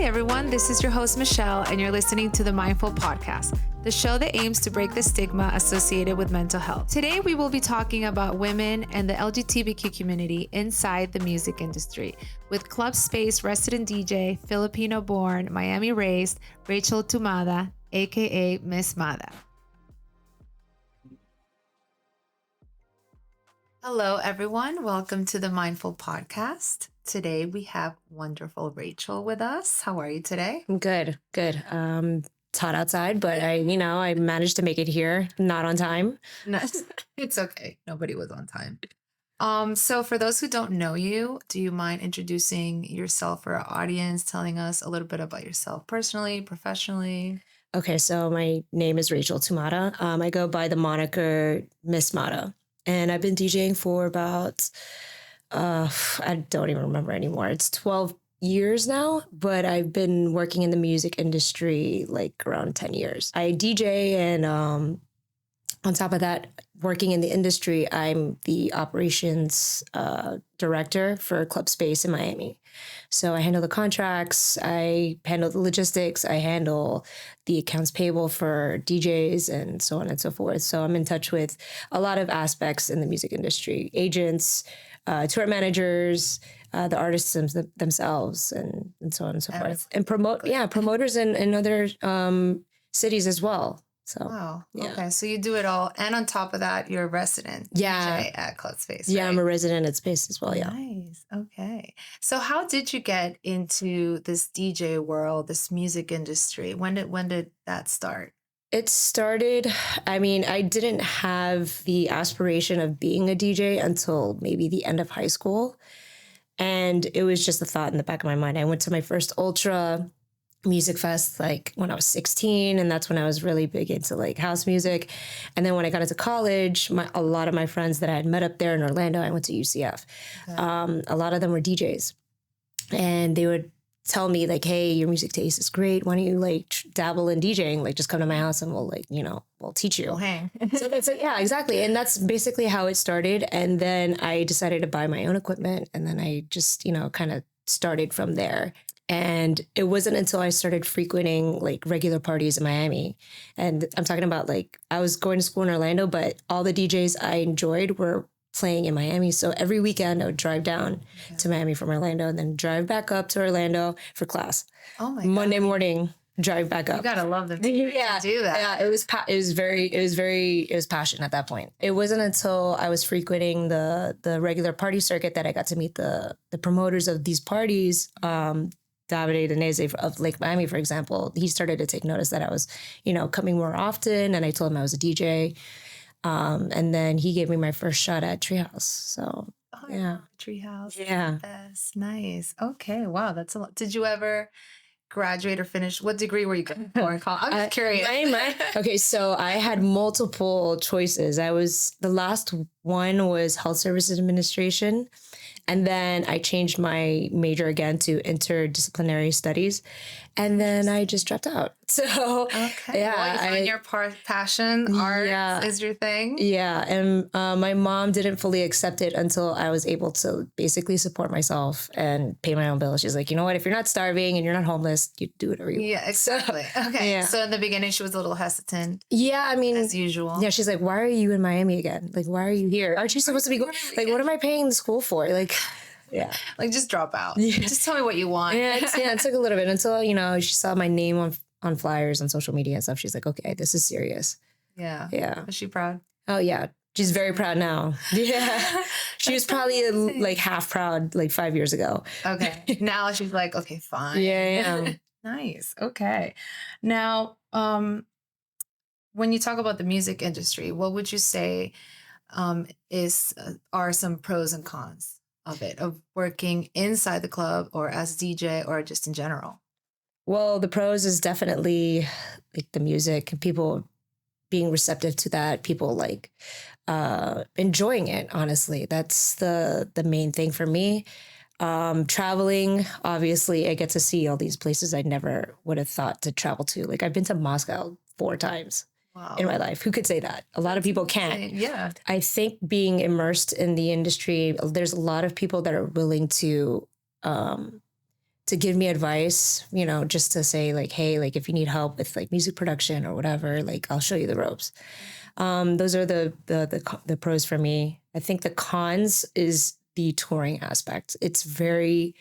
everyone. This is your host, Michelle, and you're listening to the Mindful Podcast, the show that aims to break the stigma associated with mental health. Today, we will be talking about women and the Lgbtq community inside the music industry with Club Space resident DJ, Filipino-born, Miami-raised, Rachel Tumada, aka Ms Mada. Hello, everyone. Welcome to the Mindful Podcast. Today, we have wonderful Rachel with us. How are you today? I'm good. It's hot outside, but I managed to make it here, not on time. No, it's okay. Nobody was on time. So for those who don't know you, do you mind introducing yourself for our audience, telling us a little bit about yourself personally, professionally? Okay, so my name is Rachel Tumada. I go by the moniker Ms Mada, and I've been DJing for about, I don't even remember anymore. It's 12 years now, but I've been working in the music industry like around 10 years. I DJ, and on top of that, working in the industry, I'm the operations director for Club Space in Miami. So I handle the contracts, I handle the logistics, I handle the accounts payable for DJs and so on and so forth. So I'm in touch with a lot of aspects in the music industry, agents, tour managers, the artists themselves, and so on and so forth. And promoters in other cities as well. So, wow. Yeah. Okay. So you do it all. And on top of that, you're a resident DJ at Club Space. Yeah, right? I'm a resident at Space as well. Yeah. Nice. Okay. So how did you get into this DJ world, this music industry? When did that start? It started, I didn't have the aspiration of being a DJ until maybe the end of high school. And it was just a thought in the back of my mind. I went to my first Ultra Music Fest like when I was 16, and that's when I was really big into like house music. And then when I got into college, a lot of my friends that I had met up there in Orlando, I went to UCF. Okay. A lot of them were DJs, and they would tell me like, hey, your music taste is great. Why don't you like dabble in DJing? Like just come to my house and we'll teach you. We'll hang. So that's like, yeah, exactly. And that's basically how it started. And then I decided to buy my own equipment, and then I just, kind of started from there. And it wasn't until I started frequenting like regular parties in Miami. And I'm talking about like, I was going to school in Orlando, but all the DJs I enjoyed were playing in Miami. So every weekend I would drive down to Miami from Orlando and then drive back up to Orlando for class. Oh my Monday morning, drive back up. You gotta love them. Yeah, to do that. Yeah, it was passion at that point. It wasn't until I was frequenting the regular party circuit that I got to meet the promoters of these parties. Davide Danese of Lake Miami, for example, he started to take notice that I was, coming more often, and I told him I was a DJ. And then he gave me my first shot at Treehouse. So, yeah. Treehouse. Yeah. That's nice. Okay. Wow. That's a lot. Did you ever graduate or finish? What degree were you going for? I'm just curious. Okay. So I had multiple choices. The last one was Health Services Administration. And then I changed my major again to interdisciplinary studies. And then I just dropped out. So, yeah. Well, you find your passion, art is your thing. Yeah. And my mom didn't fully accept it until I was able to basically support myself and pay my own bills. She's like, you know what? If you're not starving and you're not homeless, you do whatever you want. Yeah, exactly. Okay. Yeah. So in the beginning, she was a little hesitant. Yeah. As usual. Yeah. She's like, why are you in Miami again? Like, why are you here? Aren't you supposed to be going? Like, what am I paying the school for? Like, yeah. Like, just drop out. Yeah. Just tell me what you want. Yeah, it took a little bit until, she saw my name on flyers on social media and stuff. She's like, okay, this is serious. Yeah. Yeah. Was she proud? Oh, yeah. She's very proud now. Yeah. She was probably like half proud like 5 years ago. Okay. Now she's like, okay, fine. Yeah. Nice. Okay. Now, when you talk about the music industry, what would you say are some pros and cons of it, of working inside the club or as DJ or just in general? Well, the pros is definitely like the music, people being receptive to that, people like enjoying it. Honestly, that's the main thing for me. Traveling, obviously, I get to see all these places I never would have thought to travel to. Like I've been to Moscow 4 times. Wow. In my life. Who could say that? A lot of people can't. Yeah. I think being immersed in the industry, there's a lot of people that are willing to to give me advice, you know, just to say like, hey, like if you need help with like music production or whatever, like I'll show you the ropes. Those are the pros for me. I think the cons is the touring aspect. It's very,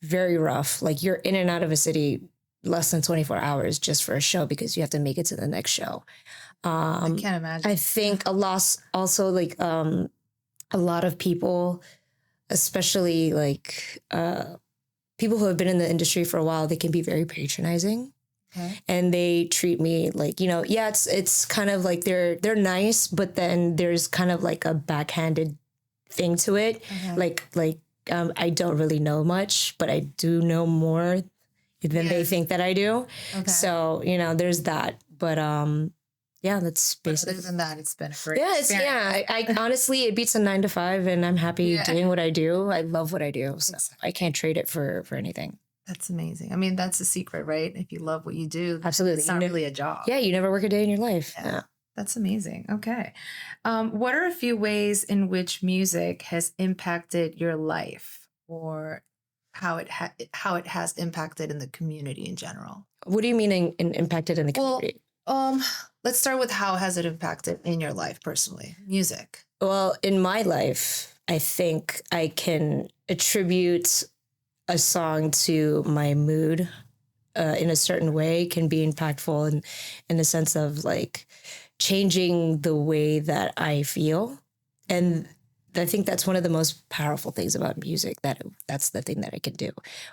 very rough. Like you're in and out of a city less than 24 hours just for a show because you have to make it to the next show. I can't imagine. I think a loss also like a lot of people, especially like people who have been in the industry for a while, they can be very patronizing. Okay. And they treat me like, you know, yeah, it's kind of like they're nice, but then there's kind of like a backhanded thing to it. Okay. I don't really know much, but I do know more than they think that I do. Okay. So, you know, there's that. But yeah, that's basically. Other than that, it's been a great experience. I honestly, it beats a 9 to 5 and I'm happy doing what I do. I love what I do. So I can't trade it for anything. That's amazing. I mean, that's the secret, right? If you love what you do, absolutely, it's not really a job. Yeah, you never work a day in your life. Yeah. That's amazing. Okay. What are a few ways in which music has impacted your life or how it has impacted in the community in general? What do you mean in impacted in the community? Let's start with how has it impacted in your life personally, music? Well, in my life, I think I can attribute a song to my mood in a certain way can be impactful in the sense of like changing the way that I feel. And I think that's one of the most powerful things about music, that's the thing that I can do.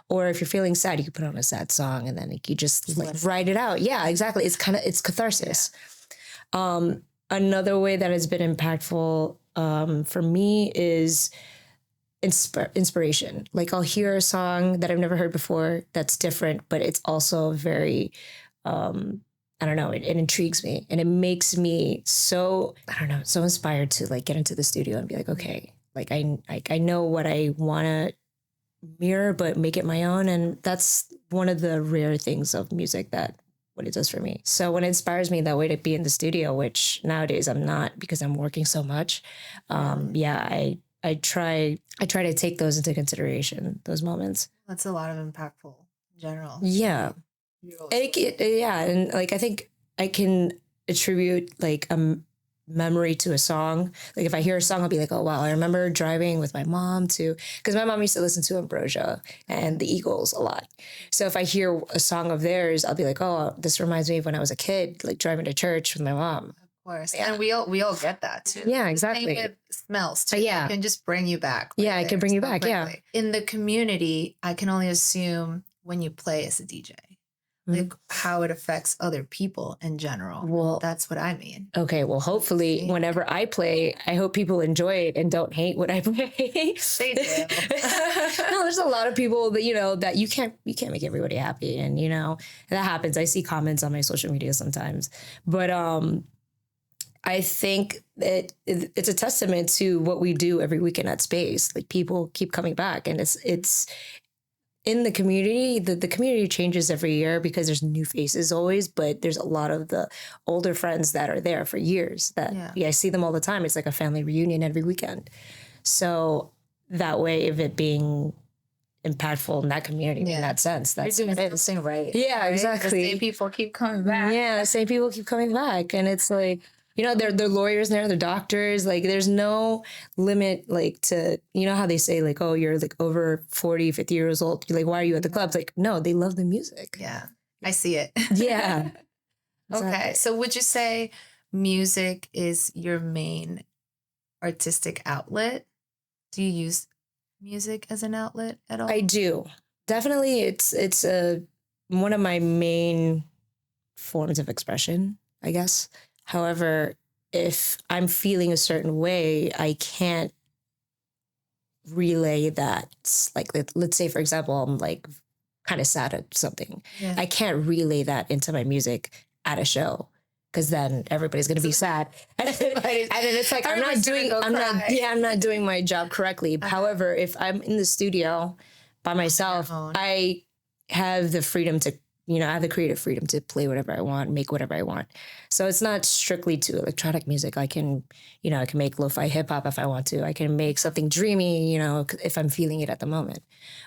Or if you're feeling sad, you can put on a sad song and then you just like write it out. Yeah, exactly. It's catharsis. Yeah. Another way that has been impactful for me is inspiration. Like I'll hear a song that I've never heard before that's different, but it's also very, I don't know, it intrigues me and it makes me so, I don't know, so inspired to like get into the studio and be like, okay, like I know what I want to mirror, but make it my own. And that's one of the rare things of music that what it does for me. So when it inspires me that way to be in the studio, which nowadays I'm not because I'm working so much. I try to take those into consideration, those moments. That's a lot of impactful in general. Yeah. And like, I think I can attribute like a memory to a song. Like if I hear a song, I'll be like, oh, wow, I remember driving with my mom because my mom used to listen to Ambrosia and the Eagles a lot. So if I hear a song of theirs, I'll be like, oh, this reminds me of when I was a kid, like driving to church with my mom. Course. Yeah. And we all get that too. Yeah, exactly. Same with smells too. It can just bring you back. Yeah, it can bring you back. Quickly. Yeah. In the community, I can only assume when you play as a DJ, like how it affects other people in general. Well, that's what I mean. Okay. Well, hopefully whenever I play, I hope people enjoy it and don't hate what I play. They do. No, there's a lot of people that, you know, that you can't make everybody happy. And, you know, that happens. I see comments on my social media sometimes, but, I think that it's a testament to what we do every weekend at Space. Like people keep coming back and it's in the community. The community changes every year because there's new faces always, but there's a lot of the older friends that are there for years that I see them all the time. It's like a family reunion every weekend. So that way of it being impactful in that community in that sense. That's you're doing something right. Yeah, right? Exactly. The same people keep coming back. Yeah, the same people keep coming back. And it's like, you know, they're lawyers now, they're doctors. Like there's no limit like to, you know how they say like, oh, you're like over 40, 50 years old. You're like, why are you at the clubs? Like, no, they love the music. Yeah, I see it. Yeah. Exactly. Okay. So would you say music is your main artistic outlet? Do you use music as an outlet at all? I do. Definitely. It's one of my main forms of expression, I guess. However, if I'm feeling a certain way, I can't relay that. Like, let's say, for example, I'm like kind of sad at something. Yeah. I can't relay that into my music at a show because then everybody's going to be sad. And then it's like, I'm not doing my job correctly. However, if I'm in the studio by myself, I have the freedom to you know, I have the creative freedom to play whatever I want, make whatever I want. So it's not strictly to electronic music. I can, you know, I can make lo-fi hip hop if I want to. I can make something dreamy, you know, if I'm feeling it at the moment.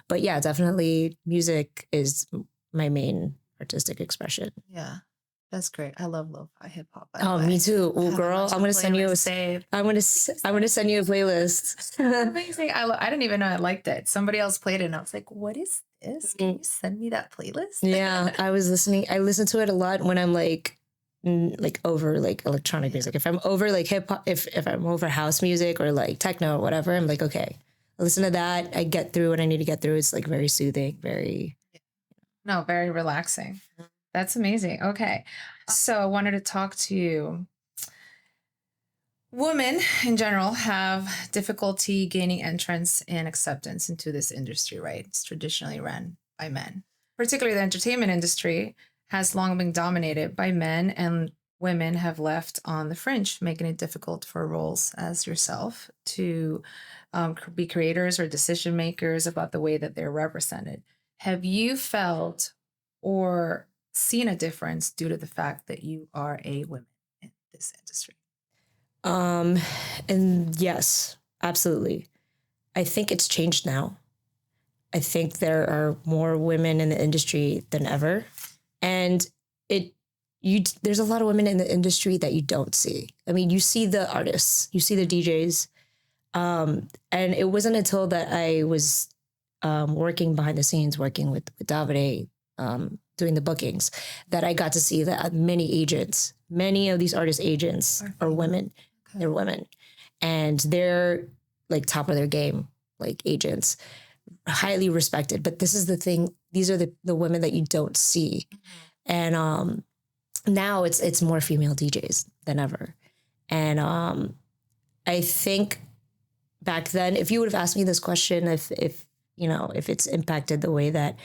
But yeah, definitely music is my main artistic expression. Yeah. That's great. I love lo-fi hip hop. Oh, me too. Oh, girl, I'm gonna send you I'm gonna send you a playlist. Amazing. I didn't even know I liked it. Somebody else played it, and I was like, "What is this? Can you send me that playlist?" Yeah, I listen to it a lot when I'm like over like electronic music. If I'm over like hip hop, if I'm over house music or like techno or whatever, I'm like, okay, I listen to that. I get through what I need to get through. It's like very soothing, very relaxing. That's amazing. Okay. So I wanted to talk to you. Women in general have difficulty gaining entrance and acceptance into this industry, right? It's traditionally run by men. Particularly the entertainment industry has long been dominated by men, and women have left on the fringe, making it difficult for roles as yourself to be creators or decision makers about the way that they're represented. Have you felt or seen a difference due to the fact that you are a woman in this industry? And yes, absolutely. I think it's changed now. I think there are more women in the industry than ever. And there's a lot of women in the industry that you don't see. I mean, you see the artists, you see the DJs. And it wasn't until that I was working behind the scenes, working with Davide, doing the bookings, that I got to see that many of these artist agents are women. Okay. They're women. And they're like top of their game, like agents, highly respected. But this is the thing. These are the women that you don't see. Mm-hmm. And now it's more female DJs than ever. And I think back then, if you would have asked me this question, if you know, if it's impacted the way that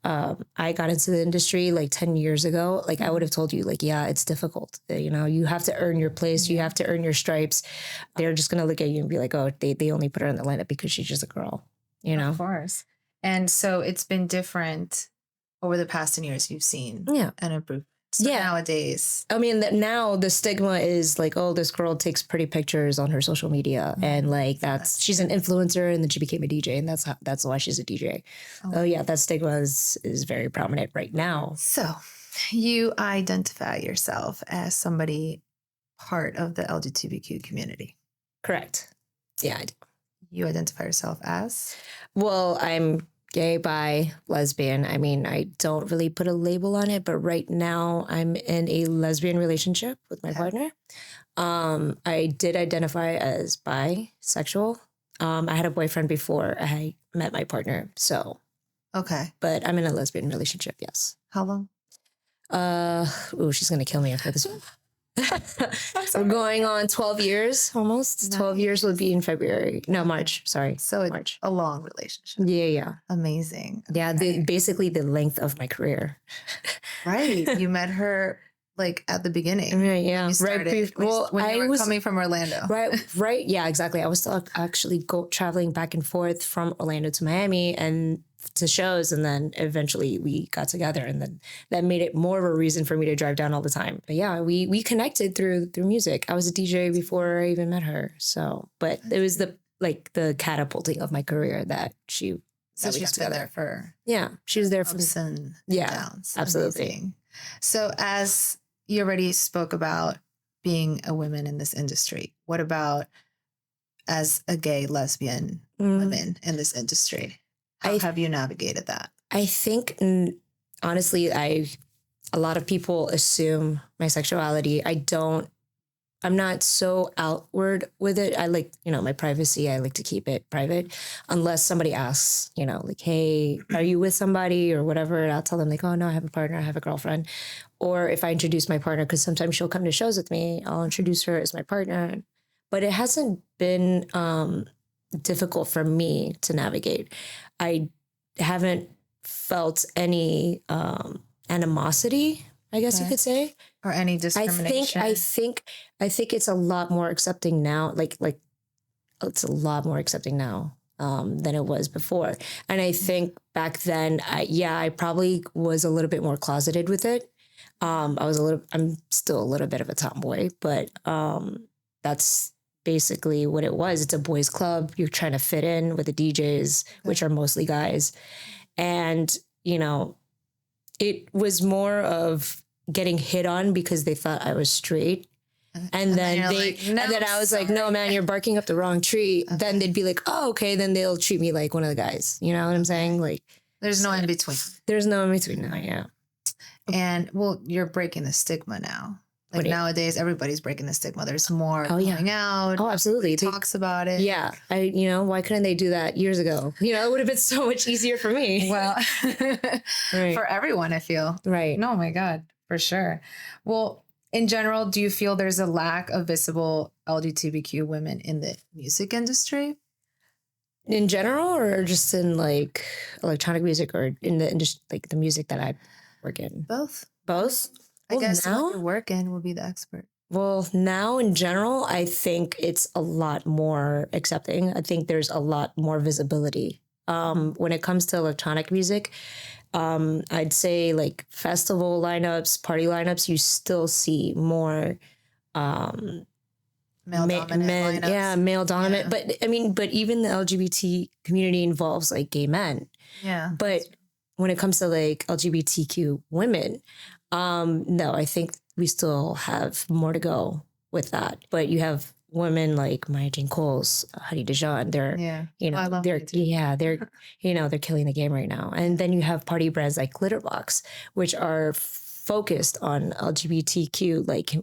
I got into the industry like 10 years ago, like I would have told you, like, yeah, it's difficult. You know, you have to earn your place. You have to earn your stripes. They're just going to look at you and be like, oh, they only put her in the lineup because she's just a girl, you know? Of course. And so it's been different over the past 10 years. You've seen an improvement. So nowadays, I mean, that now the stigma is like, oh, this girl takes pretty pictures on her social media, and like she's an influencer, and then she became a DJ, and that's why she's a DJ. Oh yeah, that stigma is very prominent right now. So, you identify yourself as somebody part of the LGBTQ community, correct? Yeah, I do. You identify yourself as? Well, I'm gay, bi, lesbian. I mean, I don't really put a label on it, but right now I'm in a lesbian relationship with my partner. I did identify as bisexual. I had a boyfriend before I met my partner, so. Okay. But I'm in a lesbian relationship, yes. How long? She's going to kill me after this one. We're going on 12 years almost. Nice. 12 years will be in February. No, March. Sorry. So it's March. A long relationship. Yeah. Amazing. Yeah, basically the length of my career. Right. You met her like at the beginning. Right, yeah. When you were coming from Orlando. Right. Yeah, exactly. I was still actually traveling back and forth from Orlando to Miami and to shows, and then eventually we got together, and then that made it more of a reason for me to drive down all the time. But yeah, we connected through music. I was a DJ before I even met her. So, but it was the catapulting of my career that she's been there for she was there for ups and downs. Absolutely. Amazing. So as you already spoke about being a woman in this industry, what about as a gay lesbian woman in this industry? How have you navigated that? I think, honestly, a lot of people assume my sexuality. I'm not so outward with it. I like, my privacy. I like to keep it private unless somebody asks, like, hey, are you with somebody or whatever? And I'll tell them like, oh no, I have a partner. I have a girlfriend. Or if I introduce my partner, because sometimes she'll come to shows with me, I'll introduce her as my partner. But it hasn't been difficult for me to navigate. I haven't felt any animosity, I guess you could say, or any discrimination. I think it's a lot more accepting now. Like it's a lot more accepting now. than it was before. And I think back then, I probably was a little bit more closeted with it. I'm still a little bit of a tomboy, but that's basically what it was. It's a boys' club. You're trying to fit in with the DJs, which are mostly guys. And, you know, it was more of getting hit on because they thought I was straight. And then I was like, no, man, you're barking up the wrong tree. Okay. Then they'd be like, oh, okay. Then they'll treat me like one of the guys. You know what I'm saying? Like, there's no in between. There's no in between now. Yeah. And well, you're breaking the stigma now. Like nowadays, everybody's breaking the stigma. There's more coming out. Oh, absolutely. Talks about it. Yeah. Why couldn't they do that years ago? You know, it would have been so much easier for me. Well, for everyone, I feel. Right. Oh my God, for sure. Well, in general, do you feel there's a lack of visible LGBTQ women in the music industry? In general, or just in like electronic music, or in the industry, like the music that I work in? Both. I guess now, what you work in will be the expert. Well, now in general, I think it's a lot more accepting. I think there's a lot more visibility. When it comes to electronic music, I'd say like festival lineups, party lineups, you still see more male dominant lineups. Yeah, male dominant. Yeah. But even the LGBT community involves like gay men. Yeah. But when it comes to like LGBTQ women, no, I think we still have more to go with that. But you have women like Maya Jane Coles, Honey Dijon. They're killing the game right now. And then you have party brands like Glitterbox, which are focused on LGBTQ like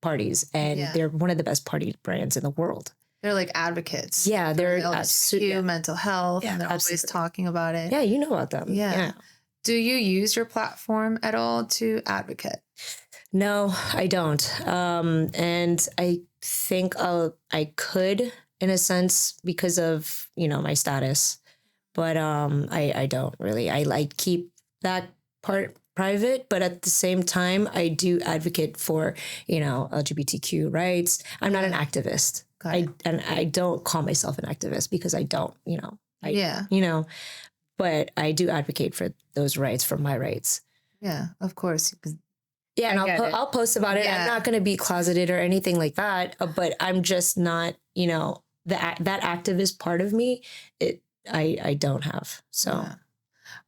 parties, and they're one of the best party brands in the world. They're like advocates. Yeah, they're LGBTQ, mental health, and they're always talking about it. Yeah, you know about them. Yeah. Do you use your platform at all to advocate? No, I don't. And I think I could, in a sense, because of, my status. But I don't really. I like that part private, but at the same time, I do advocate for, LGBTQ rights. I'm not an activist. I don't call myself an activist because I don't, but I do advocate for those rights, for my rights. Yeah, of course. Yeah, and I'll post about it. Yeah. I'm not going to be closeted or anything like that, but I'm just not, that activist part of me, I don't have. So,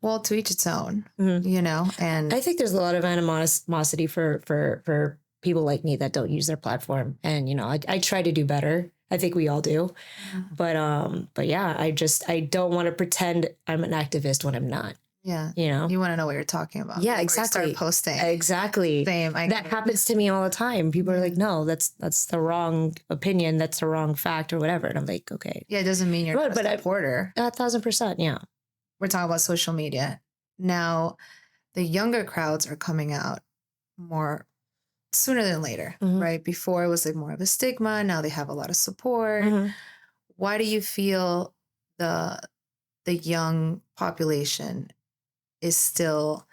well, to each its own, and I think there's a lot of animosity for people like me that don't use their platform. And, I try to do better. I think we all do. Mm-hmm. But yeah, I don't want to pretend I'm an activist when I'm not. Yeah. You want to know what you're talking about. Yeah, exactly. Start posting. Exactly. Same. That happens to me all the time. People are like, no, that's the wrong opinion. That's the wrong fact or whatever. And I'm like, okay. Yeah, it doesn't mean you're not a supporter. 1,000%. Yeah. We're talking about social media. Now, the younger crowds are coming out more sooner than later, right? Before it was like more of a stigma. Now they have a lot of support. Mm-hmm. Why do you feel the young population is still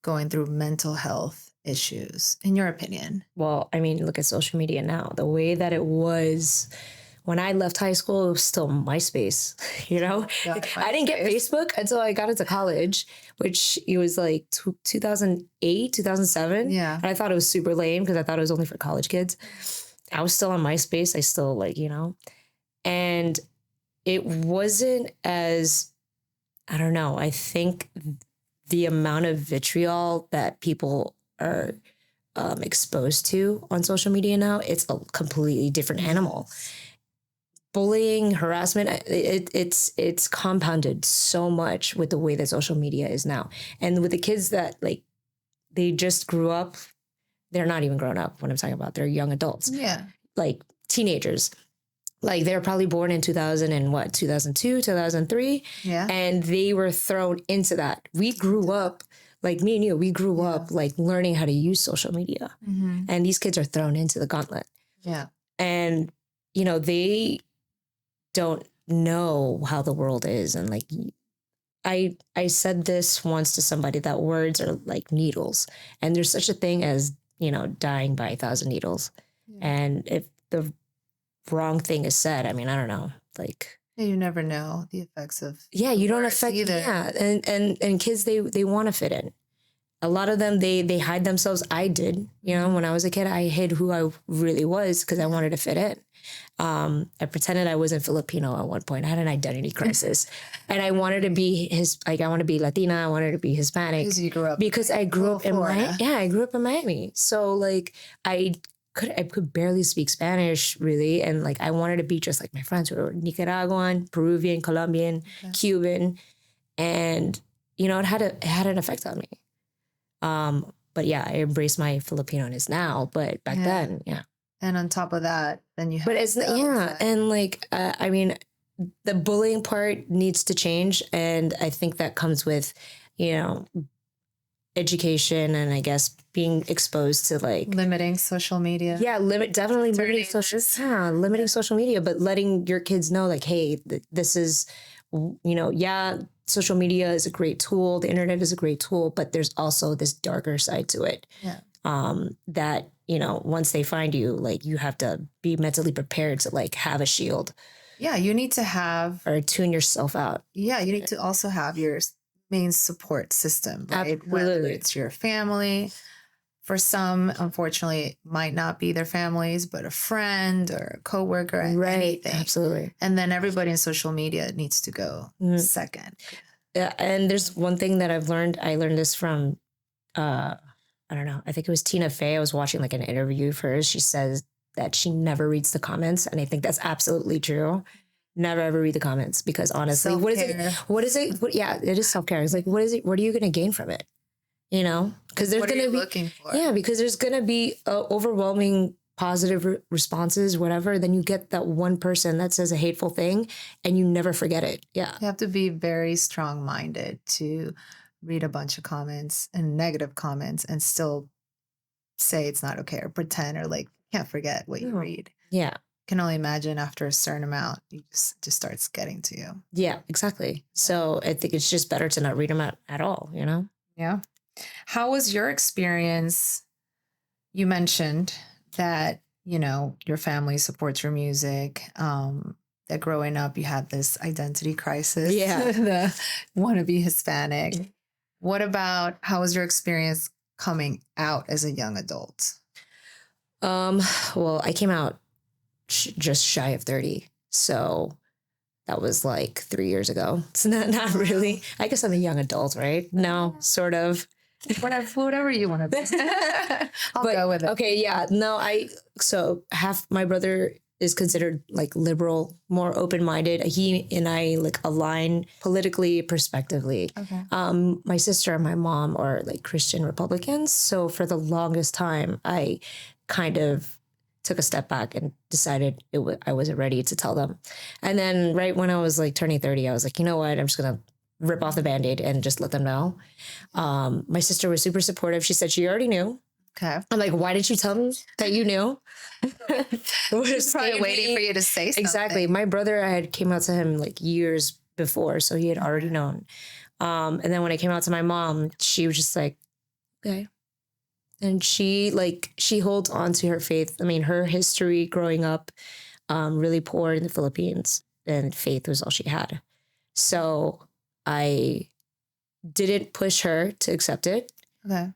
going through mental health issues, in your opinion? Well, look at social media now. The way that it was when I left high school, it was still MySpace, I didn't get Facebook until I got into college, which it was like 2008, 2007. Yeah. And I thought it was super lame because I thought it was only for college kids. I was still on MySpace. I still and it wasn't as, I don't know, I think the amount of vitriol that people are exposed to on social media now, it's a completely different animal. Bullying, harassment, it's compounded so much with the way that social media is now. And with the kids that they just grew up, they're not even grown up when I'm talking about, they're young adults. Yeah. Like teenagers. Like they're probably born in 2002, 2003. Yeah. And they were thrown into that. We grew up, like me and you, we grew up like learning how to use social media. Mm-hmm. And these kids are thrown into the gauntlet. Yeah. And, they don't know how the world is. And like, I said this once to somebody that words are like needles. And there's such a thing as, dying by 1,000 needles. Yeah. And if the wrong thing is said, I don't know, like. Yeah, you never know the effects of you don't affect either. Yeah, and kids, they want to fit in. A lot of them, they hide themselves. I did, when I was a kid, I hid who I really was because I wanted to fit in. I pretended I wasn't Filipino at one point. I had an identity crisis, and I wanted to be I want to be Latina. I wanted to be Hispanic because I grew up in Miami. Yeah, I grew up in Miami. So like I could barely speak Spanish really, and like I wanted to be just like my friends who were Nicaraguan, Peruvian, Colombian, Cuban, and it had an effect on me. But yeah, I embrace my Filipino-ness now, but back then, yeah. And on top of that, then you have... But it's, and like, I mean, the bullying part needs to change. And I think that comes with, education and I guess being exposed to like... limiting social media. Yeah, definitely limiting social media, but letting your kids know like, hey, this is, social media is a great tool. The internet is a great tool, but there's also this darker side to it. Yeah. That, once they find you, like you have to be mentally prepared to like have a shield. Yeah. You need to have... or tune yourself out. Yeah. You need to also have your main support system, right? Absolutely. Whether it's your family. For some, unfortunately, it might not be their families, but a friend or a coworker, right? Anything. Absolutely. And then everybody in social media needs to go second. Yeah, and there's one thing that I've learned. I learned this from, I don't know. I think it was Tina Fey. I was watching like an interview of hers. She says that she never reads the comments, and I think that's absolutely true. Never ever read the comments because honestly, self-care. What is it? Yeah, it is self-care. It's like, what is it? What are you going to gain from it? Because there's going to be looking for. Yeah, because there's going to be overwhelming positive responses, whatever. Then you get that one person that says a hateful thing and you never forget it. Yeah. You have to be very strong-minded to read a bunch of comments and negative comments and still say it's not okay or pretend or like can't forget what you read. Yeah. Can only imagine after a certain amount, it just starts getting to you. Yeah, exactly. So I think it's just better to not read them at all, Yeah. How was your experience? You mentioned that, your family supports your music, that growing up you had this identity crisis. Yeah. The want to be Hispanic. What about, how was your experience coming out as a young adult? Well, I came out just shy of 30. So that was like 3 years ago. It's not really. I guess I'm a young adult, right? No, sort of. Whatever you want to be. I'll go with it. Okay, yeah. No, so half my brother is considered like liberal, more open-minded. He and I like align politically, prospectively. Okay. My sister and my mom are like Christian Republicans. So for the longest time, I kind of took a step back and decided I wasn't ready to tell them. And then right when I was like turning 30, I was like, you know what? I'm just going to rip off the Band-Aid and just let them know. My sister was super supportive. She said she already knew. Okay. I'm like, why didn't you tell me that you knew? She's probably waiting for you to say something. Exactly. My brother, I had came out to him like years before, so he had already known. And then when I came out to my mom, she was just like, okay. And she holds on to her faith. I mean, her history growing up, really poor in the Philippines, and faith was all she had. So I didn't push her to accept it. Okay.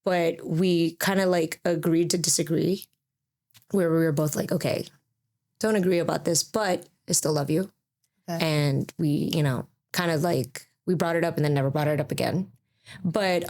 But we kind of like agreed to disagree, where we were both like, okay, don't agree about this, but I still love you. Okay. And we, kind of like, we brought it up and then never brought it up again. But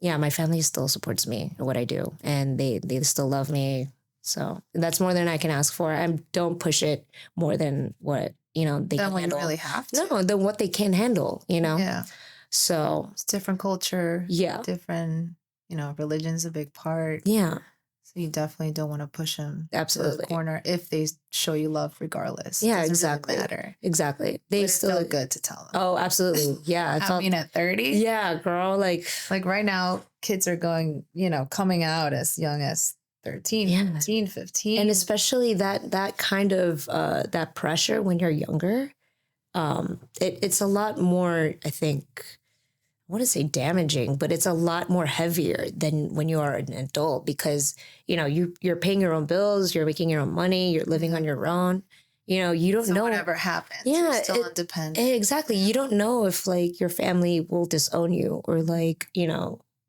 yeah, my family still supports me and what I do, and they still love me. So that's more than I can ask for. I don't push it more than what, they can handle. Really have to. No, than what they can handle, Yeah. So it's different culture. Yeah. Different, religion's a big part. Yeah. So you definitely don't want to push them absolutely to the corner if they show you love regardless. Yeah, exactly. Really matter. Exactly. They still feel good to tell them. Oh, absolutely. Yeah. At 30? Yeah, girl. Like right now, kids are going, coming out as young as 13, 14, 15. And especially that kind of that pressure when you're younger, it's a lot more, I think, I want to say damaging, but it's a lot more heavier than when you are an adult, because, you're paying your own bills, you're making your own money, you're living on your own, you don't know. Whatever happens, Yeah, you're still independent. Exactly. You don't know if like your family will disown you or like,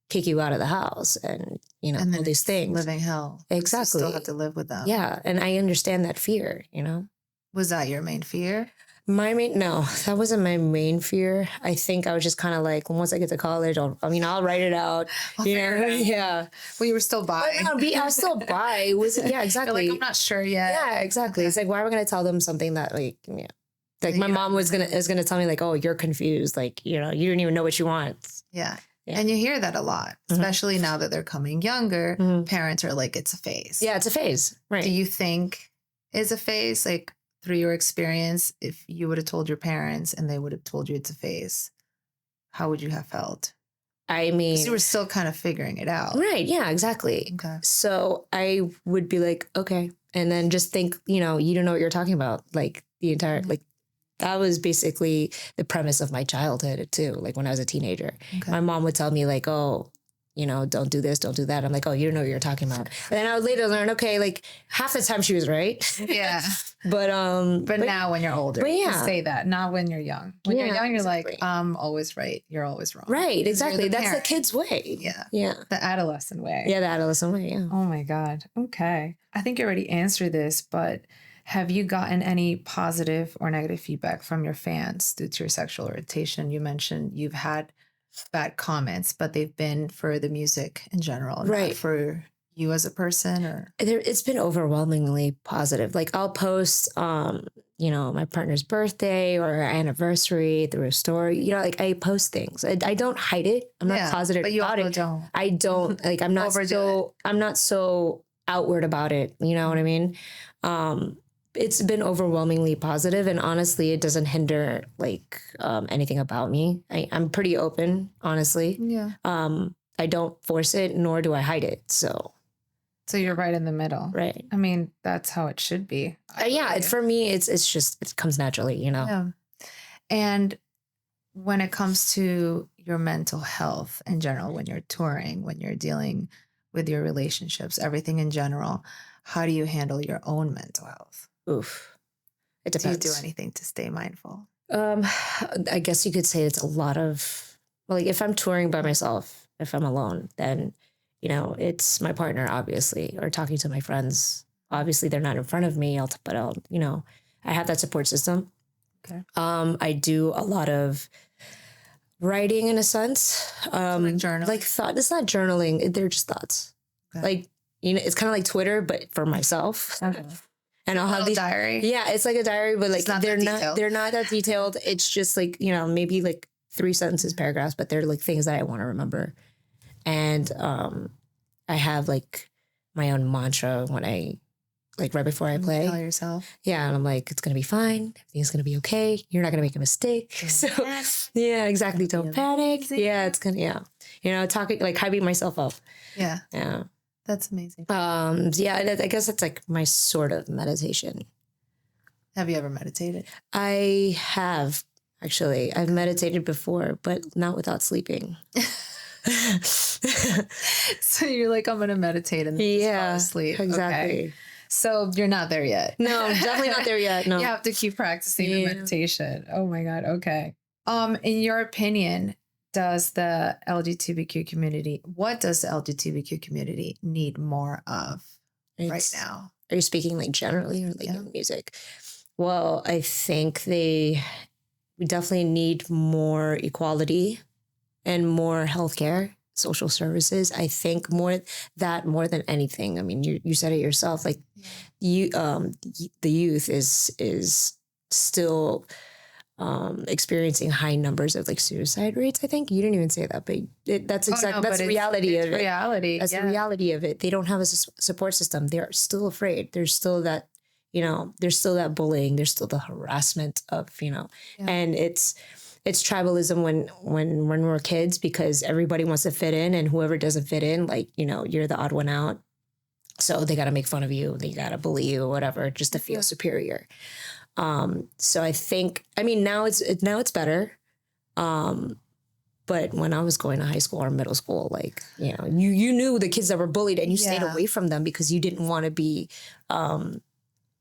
kick you out of the house and, and all these things. Living hell. Exactly. You still have to live with them. Yeah. And I understand that fear, Was that your main fear? No, that wasn't my main fear. I think I was just kind of like, once I get to college, I'll write it out. Yeah. Well, you were still bi. I was still bi. Yeah, exactly. You're like, I'm not sure yet. Yeah, exactly. Okay. It's like, why are we going to tell them something that like, like my mom is gonna tell me like, oh, you're confused. Like, you don't even know what you want. Yeah. And you hear that a lot, especially now that they're coming younger. Parents are like, it's a phase. Yeah, it's a phase. Right. Do you think it's a phase? Like, through your experience, if you would have told your parents and they would have told you it's a phase, how would you have felt? I mean, because you were still kind of figuring it out. Right. Yeah, exactly. Okay. So I would be like, okay. And then just think, you don't know what you're talking about. Like the entire, like that was basically the premise of my childhood too. Like when I was a teenager, my mom would tell me like, oh, don't do this, don't do that. I'm like, oh, you don't know what you're talking about. And then I would later learn, okay, like half the time she was right. Yeah. But now when you're older, you say that, not when you're young. When you're young, you're like, I'm always right. You're always wrong. Right. Exactly. That's the kid's way. Yeah. Yeah. The adolescent way. Yeah. The adolescent way. Yeah. Oh my God. Okay. I think you already answered this, but have you gotten any positive or negative feedback from your fans due to your sexual orientation? You mentioned you've had bad comments, but they've been for the music in general, right? Not for you as a person, or it's been overwhelmingly positive. Like I'll post, my partner's birthday or our anniversary through a story. Like I post things. I don't hide it. I'm not positive but you about it. Don't. I don't like. I'm not I'm not so outward about it. You know what I mean? It's been overwhelmingly positive, and honestly, it doesn't hinder like anything about me. I'm pretty open, honestly. Yeah. I don't force it, nor do I hide it. So you're right in the middle, right? I mean, that's how it should be. For me, it's just it comes naturally, Yeah. And when it comes to your mental health in general, when you're touring, when you're dealing with your relationships, everything in general, how do you handle your own mental health? Oof. It depends. Do you do anything to stay mindful? I guess you could say it's a lot of, like if I'm touring by myself, if I'm alone, then, it's my partner, obviously, or talking to my friends. Obviously, they're not in front of me, but I'll, I have that support system. Okay. I do a lot of writing in a sense. Like journaling? Like thought. It's not journaling. They're just thoughts. Okay. Like, it's kind of like Twitter, but for myself. Okay. And I'll have these diary. Yeah, it's like a diary, but like they're not that detailed. It's just like, maybe like 3 sentences, paragraphs, but they're like things that I want to remember. And I have like my own mantra when I like right before I play. Tell yourself. Yeah, and I'm like, it's gonna be fine. Everything's gonna be okay. You're not gonna make a mistake. So yeah, exactly. Don't panic. Yeah, it's gonna talking like hyping myself up. Yeah. Yeah. That's amazing. Yeah, I guess that's like my sort of meditation. Have you ever meditated? I have, actually. I've meditated before, but not without sleeping. So you're like, I'm going to meditate and then just fall asleep. Exactly. Okay. So you're not there yet. No, definitely not there yet. No. You have to keep practicing the meditation. Oh my God. Okay. In your opinion, what does the LGBTQ community need more of right now? Are you speaking like generally or like in music? Well, I think we definitely need more equality and more healthcare, social services. I think more than anything. I mean, you said it yourself. Like the youth is still experiencing high numbers of like suicide rates. I think you didn't even say that, but that's exactly that's the reality of it. That's the reality of it. They don't have a support system. They're still afraid. There's still that, there's still that bullying. There's still the harassment of, and it's tribalism when we're kids, because everybody wants to fit in, and whoever doesn't fit in, like, you're the odd one out. So they got to make fun of you. They got to bully you or whatever, just to feel superior. So I think, now it's better. But when I was going to high school or middle school, like, you knew the kids that were bullied and you stayed away from them because you didn't want to be,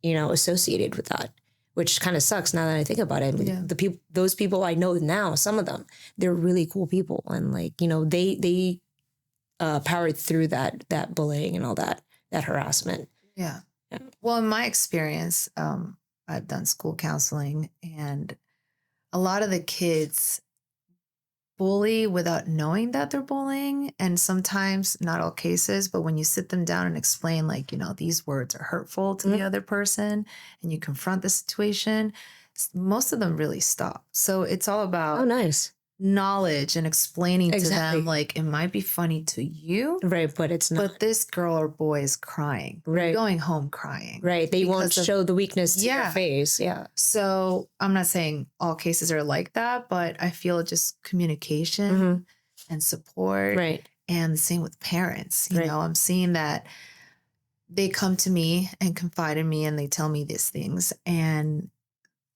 associated with that. which kind of sucks now that I think about it. Yeah. Those people I know now, some of them, they're really cool people. And like, you know, they powered through that bullying and all that harassment. Yeah. Well, in my experience, I've done school counseling, and a lot of the kids bully without knowing that they're bullying. And sometimes, not all cases, but when you sit them down and explain, like, you know, these words are hurtful to the other person, and you confront the situation, most of them really stop. So it's all about nice knowledge and explaining to them, like, it might be funny to you, right, but it's not. But this girl or boy is crying, right, going home crying, right. They won't show the weakness to your face. Yeah. So I'm not saying all cases are like that, but I feel just communication and support, right, and the same with parents. You know, I'm seeing that they come to me and confide in me, and they tell me these things, and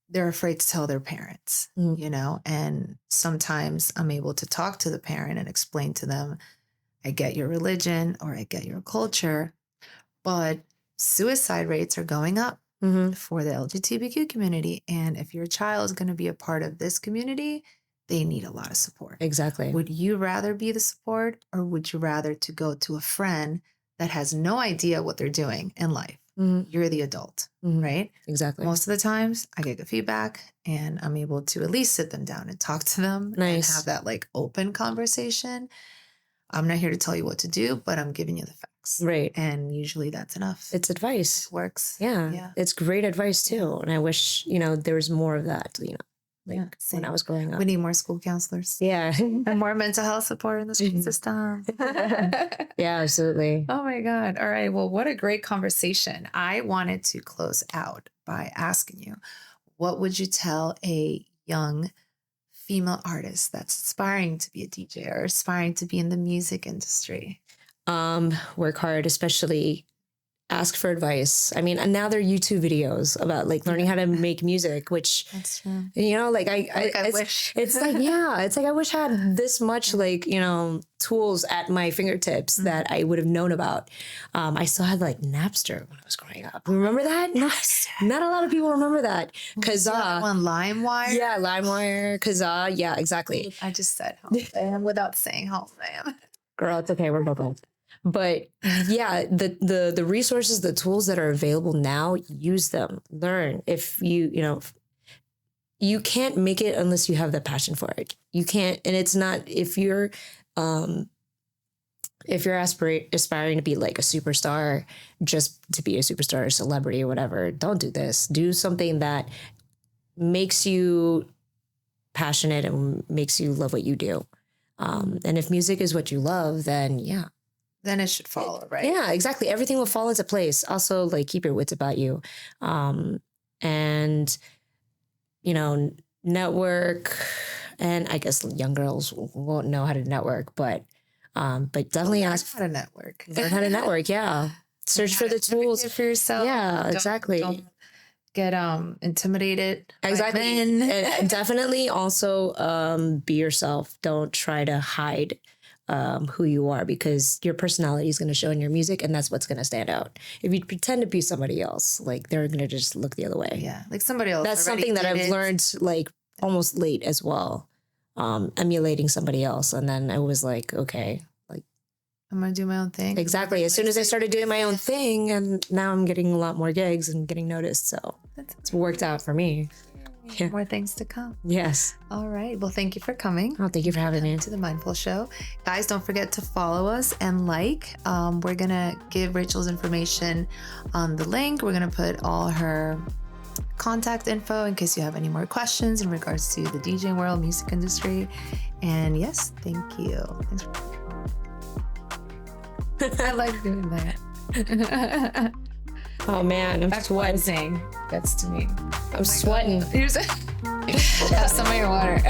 they're afraid to tell their parents, you know, and sometimes I'm able to talk to the parent and explain to them, I get your religion or I get your culture, but suicide rates are going up for the LGBTQ community. And if your child is going to be a part of this community, they need a lot of support. Exactly. Would you rather be the support, or would you rather to go to a friend that has no idea what they're doing in life? You're the adult, right? Exactly. Most of the times I get good feedback, and I'm able to at least sit them down and talk to them and have that like open conversation. I'm not here to tell you what to do, but I'm giving you the facts. Right. And usually that's enough. It's advice. It works. Yeah. It's great advice too. And I wish, you know, there was more of that, you know. Like when I was growing up. We need more school counselors. Yeah. And more mental health support in the school system. Yeah, absolutely. Oh my God. All right. Well, what a great conversation. I wanted to close out by asking you, what would you tell a young female artist that's aspiring to be a DJ or aspiring to be in the music industry? Work hard, especially ask for advice. I mean, and now there are YouTube videos about like learning how to make music, which, that's true. You know, like I wish. It's like, it's like I wish I had this much like, you know, tools at my fingertips that I would have known about. I still had like Napster when I was growing up. Remember that? Not a lot of people remember that. Kazaa. On LimeWire? Yeah, LimeWire, Kazaa. Yeah, exactly. I just said Home Fam without saying Home Fam. Girl, it's okay. We're both. But yeah, the resources, the tools that are available now, use them, learn. If you can't make it unless you have the passion for it. You can't, and it's not, if you're aspiring to be like a superstar, just to be a superstar or celebrity or whatever, don't do this. Do something that makes you passionate and makes you love what you do. And if music is what you love, then yeah. Then it should follow, right? Yeah, exactly. Everything will fall into place. Also, like, keep your wits about you. And, you know, network. And I guess young girls won't know how to network, but definitely ask how to network. Learn how to network, yeah. Search for the tools. For yourself. Yeah, exactly. Don't get intimidated. Exactly. And definitely also be yourself. Don't try to hide who you are, because your personality is going to show in your music, and that's what's going to stand out. If you pretend to be somebody else, like, they're going to just look the other way. Yeah, like somebody else. That's something that I've learned like almost late as well, emulating somebody else. And then I was like, okay, like, I'm going to do my own thing. Exactly. As soon as I started doing my own thing, and now I'm getting a lot more gigs and getting noticed. So it's worked out for me. Yeah. More things to come. Yes. All right. Well, thank you for coming. Oh, thank you for having me to the Mindful Show. Guys, don't forget to follow us and like. We're going to give Rachel's information on the link. We're going to put all her contact info in case you have any more questions in regards to the DJing world, music industry. And yes, thank you. Thanks for I like doing that. Oh man, I'm sweating. Gets to me. I'm sweating. Have some of your water.